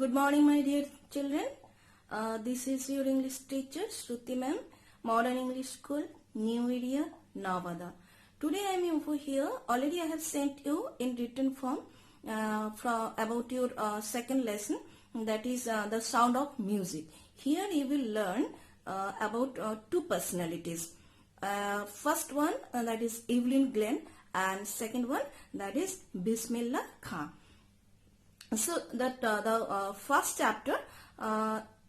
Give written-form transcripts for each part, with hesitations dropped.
Good morning, my dear children. This is your English teacher, Shruti ma'am, Modern English School, New Area, Navada. Today I am over here. Already I have sent you in written form about your second lesson, that is the sound of music. Here you will learn about two personalities. First one that is Evelyn Glenn, and second one that is Bismillah Khan. So that the first chapter,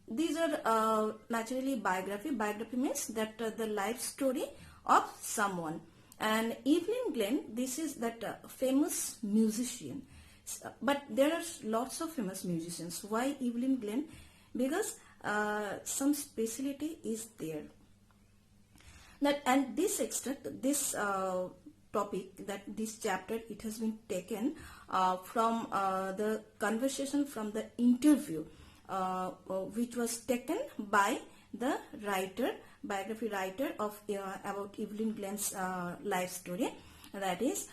these are naturally biography. Biography means that the life story of someone. And Evelyn Glenn, this is that famous musician. But there are lots of famous musicians. Why Evelyn Glenn? Because some speciality is there. That and this extract, this topic, that this chapter, it has been taken from the conversation from the interview which was taken by the writer, biography writer of about Evelyn Glenn's life story, that is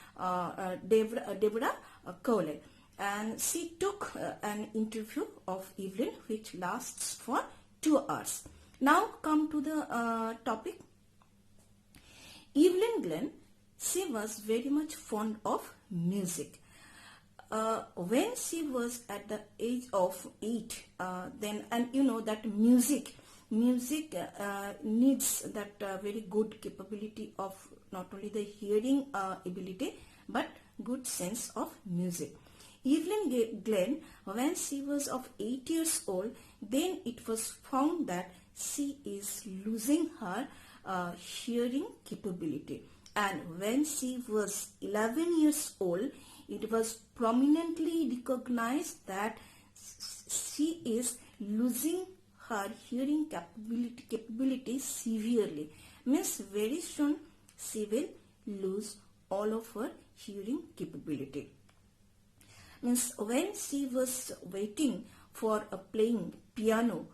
Deborah Cowley, and she took an interview of Evelyn which lasts for 2 hours. Now come to the topic. Evelyn Glenn, she was very much fond of music. When she was at the age of 8, then, and you know that music needs that very good capability of not only the hearing ability but good sense of music. Evelyn Glenn, when she was of 8 years old, then it was found that she is losing her hearing capability. And when she was 11 years old, it was prominently recognized that she is losing her hearing capability severely. Means very soon she will lose all of her hearing capability. Means when she was waiting for playing piano,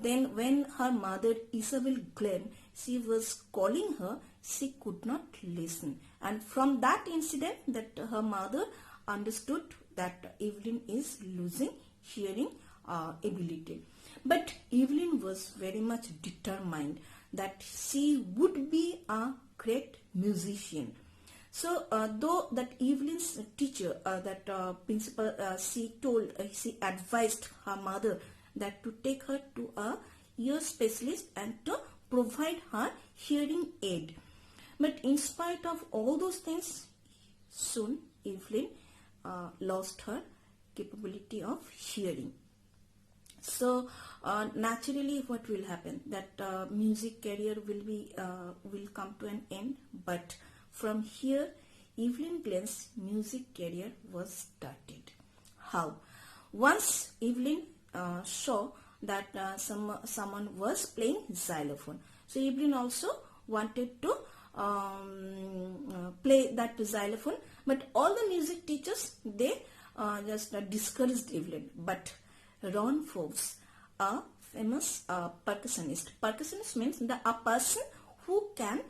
then when her mother Isabel Glenn, she was calling her, she could not listen, and from that incident that her mother understood that Evelyn is losing hearing ability. But Evelyn was very much determined that she would be a great musician. So though that Evelyn's teacher, that principal, she advised her mother that to take her to a ear specialist and to provide her hearing aid. But in spite of all those things, soon Evelyn lost her capability of hearing. So naturally, what will happen? That music career will come to an end. But from here, Evelyn Glenn's music career was started. How? Once Evelyn saw that someone was playing xylophone, so Evelyn also wanted to play that xylophone, but all the music teachers, they just discouraged Evelyn. But Ron Forbes, a famous percussionist. Percussionist means a person who can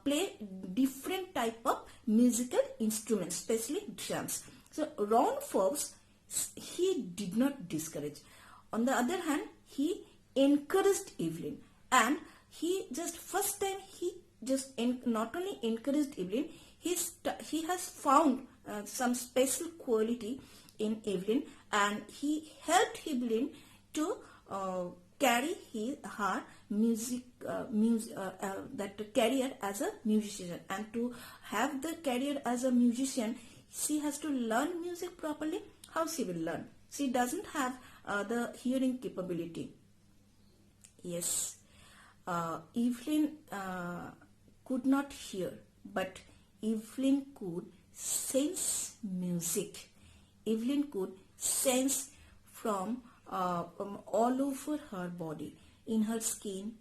play different type of musical instruments, especially drums. So Ron Forbes, he did not discourage. On the other hand, he encouraged Evelyn, and he just first time he just not only encouraged Evelyn, he has found some special quality in Evelyn, and he helped Evelyn to carry her that career as a musician. And to have the career as a musician, she has to learn music properly. How she will learn? She doesn't have the hearing capability. Yes, Evelyn could not hear, but Evelyn could sense music. Evelyn could sense from all over her body, in her skin,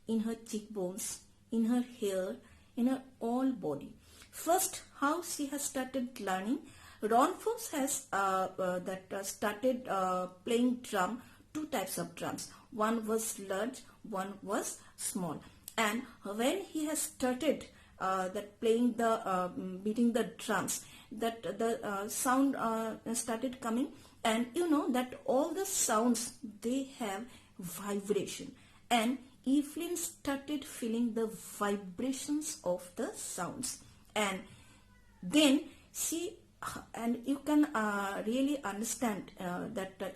in her cheekbones, in her hair, in her all body. First, how she has started learning. Ron Forbes has started playing drum, 2 types of drums. One was large, one was small. And when he has started that playing the beating the drums, that the sound started coming And you know that all the sounds, they have vibration, and Evelyn started feeling the vibrations of the sounds. And then she, and you can really understand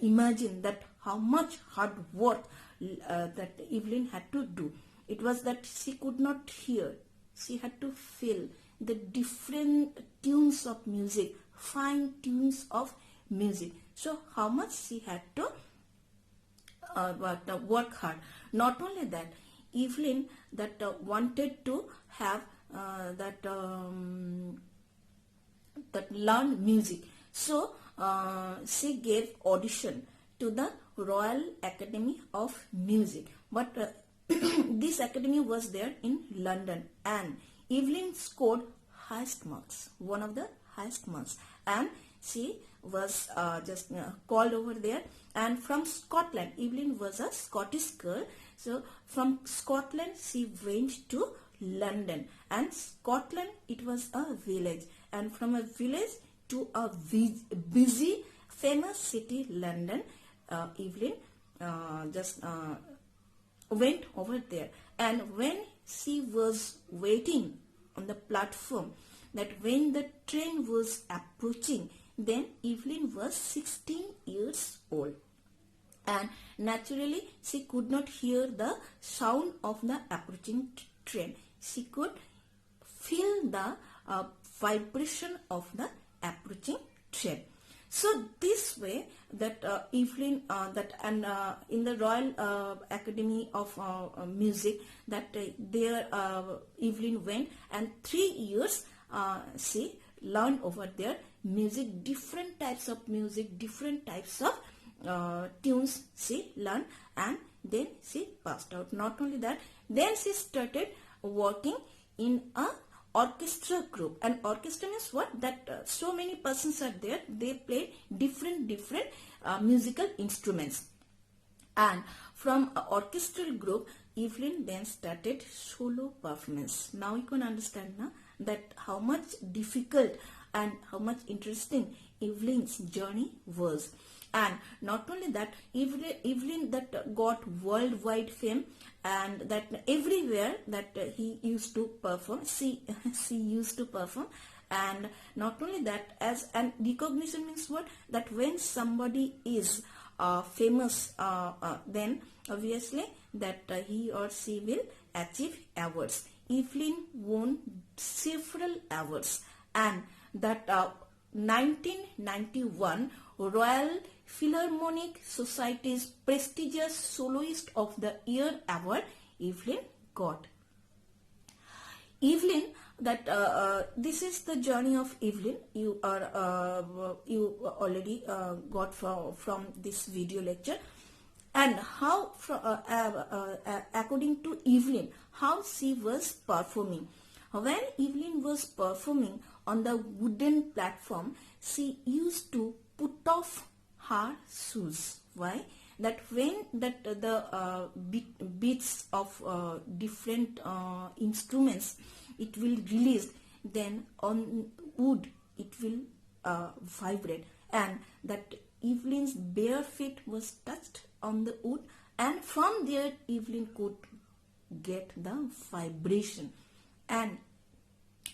imagine that how much hard work that Evelyn had to do. It was that she could not hear, she had to feel the different tunes of music, fine tunes of music. So how much she had to work hard. Not only that, Evelyn that wanted to have that learn music. So she gave audition to the Royal Academy of Music. But this academy was there in London, and Evelyn scored highest marks, one of the highest marks, and she was just called over there. And from Scotland, Evelyn was a Scottish girl, so from Scotland she went to London. And Scotland, it was a village, and from a village to a busy famous city, London, Evelyn just went over there. And when she was waiting on the platform, that when the train was approaching, then Evelyn was 16 years old, and naturally she could not hear the sound of the approaching train. She could feel the vibration of the approaching train. So this way that Evelyn in the Royal Academy of Music, that there Evelyn went, and 3 years she learned over there music, different types of music, different types of tunes she learned, and then she passed out. Not only that, then she started working in a orchestra group. And orchestra means what? That so many persons are there, they play different musical instruments. And from an orchestral group, Evelyn then started solo performance. Now you can understand now that how much difficult and how much interesting Evelyn's journey was. And not only that, Evelyn that got worldwide fame, and that everywhere that he used to perform, she used to perform. And not only that, as and recognition means what? That when somebody is famous, then obviously that he or she will achieve awards. Evelyn won several awards, and that 1991 Royal Philharmonic Society's prestigious Soloist of the Year award Evelyn got. Evelyn, that this is the journey of Evelyn. You already got from this video lecture. And how, according to Evelyn, how she was performing. When Evelyn was performing on the wooden platform, she used to put off her shoes. Why? That when that the beats of different instruments, it will release, then on wood it will vibrate, and that Evelyn's bare feet was touched on the wood, and from there Evelyn could get the vibration. And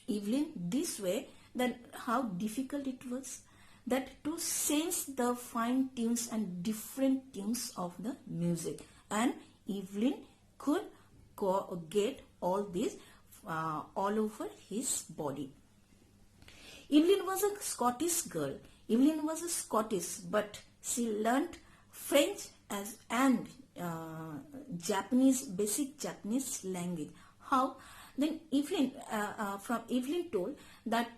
Evelyn, this way, then how difficult it was that to sense the fine tunes and different tunes of the music. And Evelyn could get all this all over his body. Evelyn was a Scottish girl. Evelyn was a Scottish, but she learnt French and Japanese, basic Japanese language. How? Then Evelyn, from Evelyn told that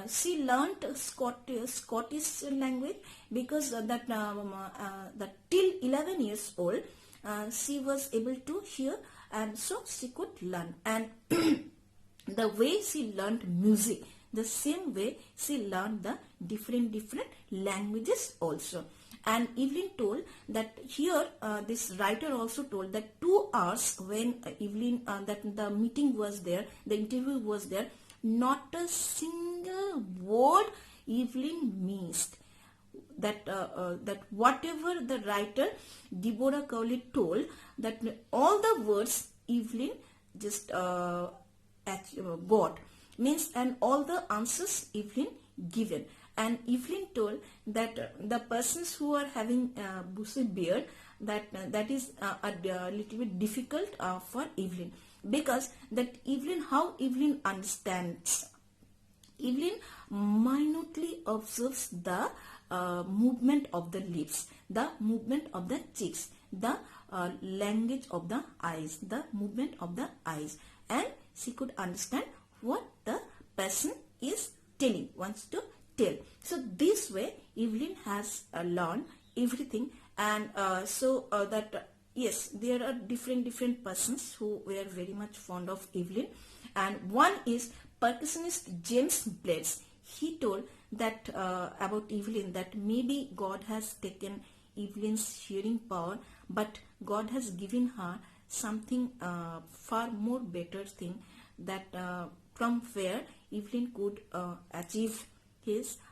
she learnt Scottish language because that till 11 years old she was able to hear, and so she could learn. And the way she learnt music, the same way she learned the different languages also. And Evelyn told that here, this writer also told that 2 hours when Evelyn, that the meeting was there, the interview was there, not a single word Evelyn missed. that whatever the writer Deborah Cowley told, that all the words Evelyn just got, means, and all the answers Evelyn given. And Evelyn told that the persons who are having bushy beard, that is a little bit difficult for Evelyn, because that how Evelyn understands. Evelyn minutely observes the movement of the lips, the movement of the cheeks, the language of the eyes, the movement of the eyes, and she could understand what the person is wants to tell. So this way Evelyn has learned everything, and yes, there are different persons who were very much fond of Evelyn, and one is percussionist James Blades. He told that about Evelyn, that maybe God has taken Evelyn's hearing power, but God has given her something far more better thing, that from where Evelyn could achieve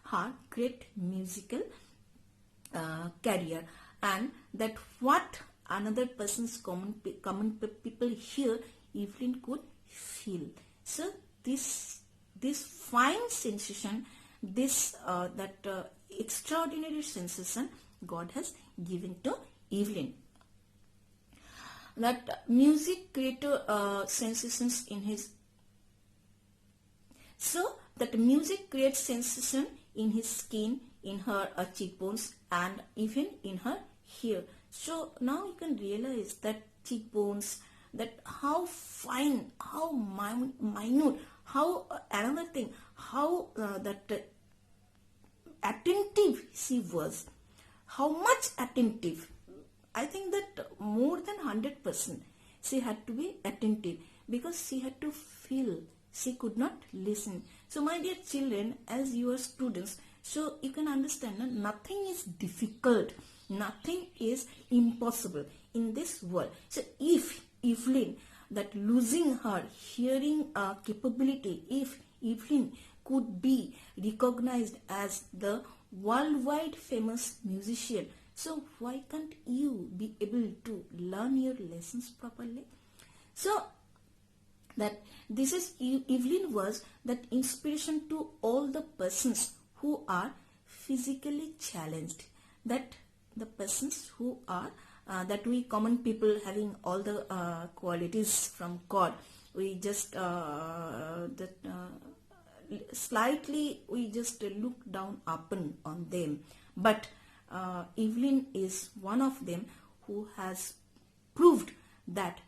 her great musical career, and that what another person's common people hear, Evelyn could feel. So this fine sensation, this extraordinary sensation God has given to Evelyn. That music created sensations in his. So that music creates sensation in his skin, in her cheekbones, and even in her hair. So now you can realize that cheekbones, that how fine, how minute, how another thing, how attentive she was. How much attentive? I think that more than 100% she had to be attentive, because she had to feel. She could not listen. So my dear children, as you are students, so you can understand that nothing is difficult, nothing is impossible in this world. So if Evelyn, that losing her hearing capability, if Evelyn could be recognized as the worldwide famous musician, so why can't you be able to learn your lessons properly? So that this is Evelyn was that inspiration to all the persons who are physically challenged, that the persons who are that we common people having all the qualities from God, we just slightly we just look down upon on them, but Evelyn is one of them who has proved that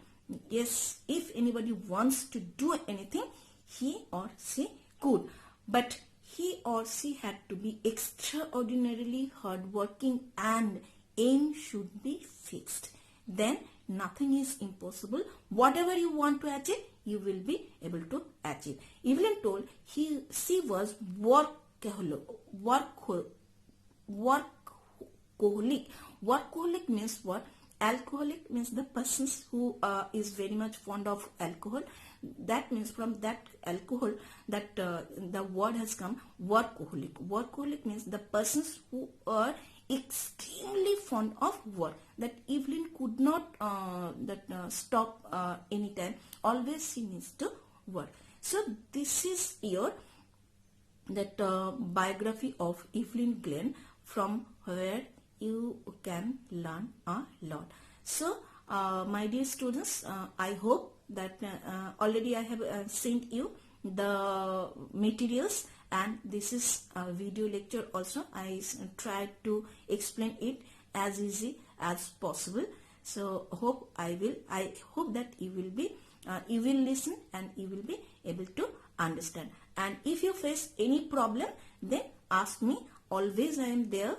yes, if anybody wants to do anything, he or she could, but he or she had to be extraordinarily hardworking, and aim should be fixed. Then nothing is impossible. Whatever you want to achieve, you will be able to achieve. Evelyn told she was workaholic. Workaholic means what? Alcoholic means the persons who is very much fond of alcohol. That means from that alcohol that the word has come, workaholic. Workaholic means the persons who are extremely fond of work. That Evelyn could not stop anytime. Always she needs to work. So this is your biography of Evelyn Glenn, from where you can learn a lot. So my dear students, I hope that already I have sent you the materials, and this is a video lecture also. I tried to explain it as easy as possible. So I hope that you will listen and you will be able to understand. And if you face any problem, then ask me. Always I am there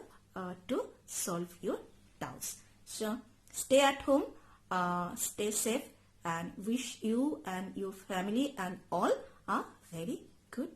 to solve your doubts. So stay at home, stay safe, and wish you and your family and all a very good